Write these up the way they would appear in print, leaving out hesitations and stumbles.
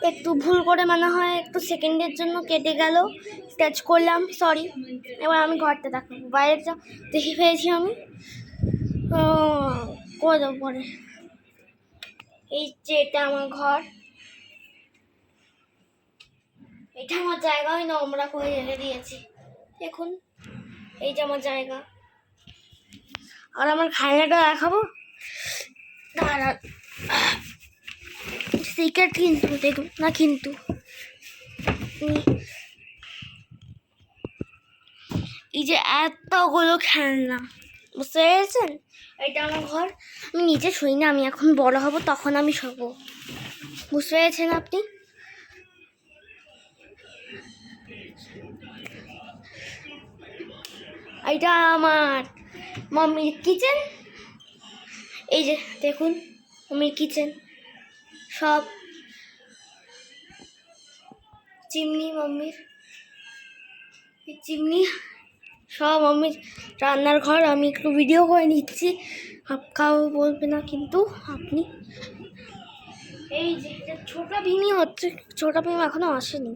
একটু ভুল করে মনে হয় একটু সেকেন্ডের জন্য কেটে গেল, টাচ করলাম, সরি। এবার আমি ঘরটা দেখাবো, বাইরেটা দেখে ফেলেছি আমি, করে দেবো পরে। এই যে এটা আমার ঘর, এটা আমার জায়গা, আমি নোংরা করে রেখে দিয়েছি দেখুন। এই যে আমার জায়গা, আর আমার খাইনাটা দেখাবো, দাঁড়া সিক্রেট কিন্তু দেখুন না, কিন্তু এই যে এতগুলো খেলনা, বুঝতে পেরেছেন? এটা আমার ঘর, আমি নিচে শুই না, আমি এখন বড় হব তখন আমি শোবো, বুঝতে পেরেছেন আপনি? এটা আমার মাম্মির কিচেন, এই যে দেখুন মাম্মির কিচেন, সব চিমনি, মাম্মির চিমনি, সব মাম্মির রান্নার ঘর। আমি একটু ভিডিও করে নিচ্ছি, কাউ বলবে না কিন্তু আপনি। এই যে ছোটা ভীমি হচ্ছে, ছোটা ভীমি এখনো আসেনি।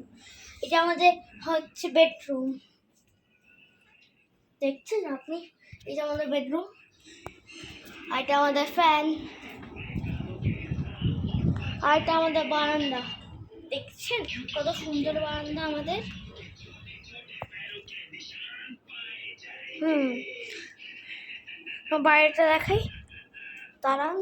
এটা আমাদের হচ্ছে বেডরুম, দেখছেন আপনি? এটা আমাদের বেডরুম, আর এটা আমাদের ফ্যান, আর এটা আমাদের বারান্দা, দেখছেন কত সুন্দর বারান্দা আমাদের। বাইরেটা দেখাই, দাঁড়ান।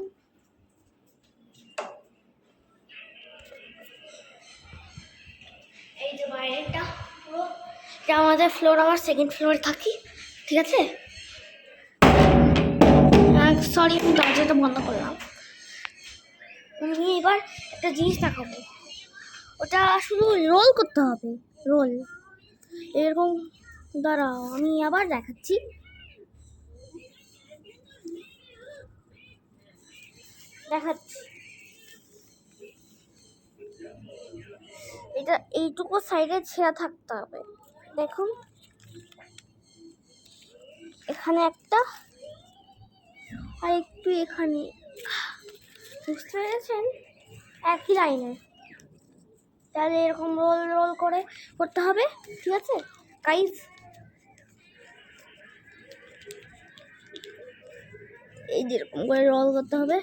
এই যে বাইরেটা পুরো, এটা আমাদের ফ্লোর, আমার সেকেন্ড ফ্লোরে থাকি, ঠিক আছে? সরি, আমি দরজাটা বন্ধ করলাম। আমি এবার একটা জিনিস দেখাবো, ওটা শুধু রোল করতে হবে, রোল এরকম। দাঁড়াও আমি আবার দেখাচ্ছি, এটা এইটুকু সাইডে ছেঁড়া থাকতে হবে, দেখুন এখানে একটা, আর একটু এখানে, বুঝতে পেরেছেন? একই লাইনে, তাহলে এরকম রোল রোল করে করতে হবে, ঠিক আছে গাইস? এই যেরকম করে রোল করতে হবে,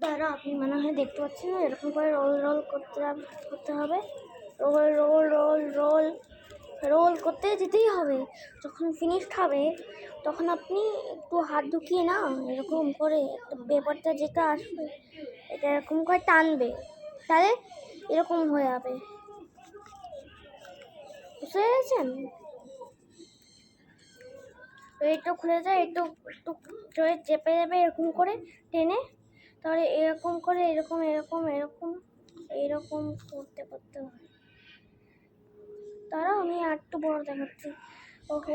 দাঁড়া আপনি মনে হয় দেখতে পাচ্ছেন না, এরকম করে রোল রোল করতে হবে, roll roll roll roll roll করতে যেতেই হবে। যখন ফিনিশড হবে তখন আপনি একটু হাত ঢুকিয়ে না, এরকম করে পেপারটা যেটা আসবে এটা এরকম করে টানবে, তাহলে এরকম হয়ে যাবে, বুঝতে পেরেছেন? একটু খুলে যায়, একটু একটু চেপে যাবে এরকম করে টেনে, তাহলে এরকম করে এরকম এরকম এরকম এইরকম করতে করতে হয়। তারা আমি আর একটু বড় দেখাচ্ছি,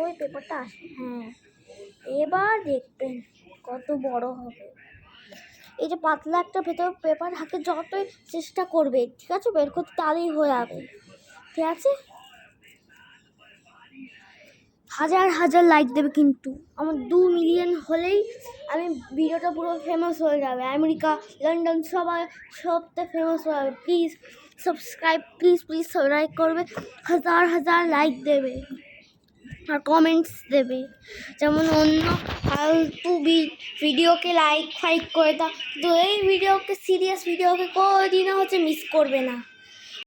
ওই পেপারটা আসে, হ্যাঁ এবার দেখবেন কত বড় হবে। এই যে পাতলা একটা ভেতর পেপার হাতে যতই চেষ্টা করবে, ঠিক আছে, বের করতে তাহলেই হয়ে যাবে, ঠিক আছে? হাজার হাজার লাইক দেবে কিন্তু, আমার 2 মিলিয়ন হলেই আমি ভিডিওটা পুরো ফেমাস হয়ে যাবে, আমেরিকা লন্ডন সবতে ফেমাস হয়ে যাবে। Please subscribe, please please subscribe করবে, হাজার হাজার লাইক দেবে আর কমেন্টস দেবে, যেমন অন্য ফালতু ভিডিওকে লাইক ফাইক করে দাও, তো এই ভিডিওকে, সিরিয়াস ভিডিওকে কোনোদিনও মিস করবে না।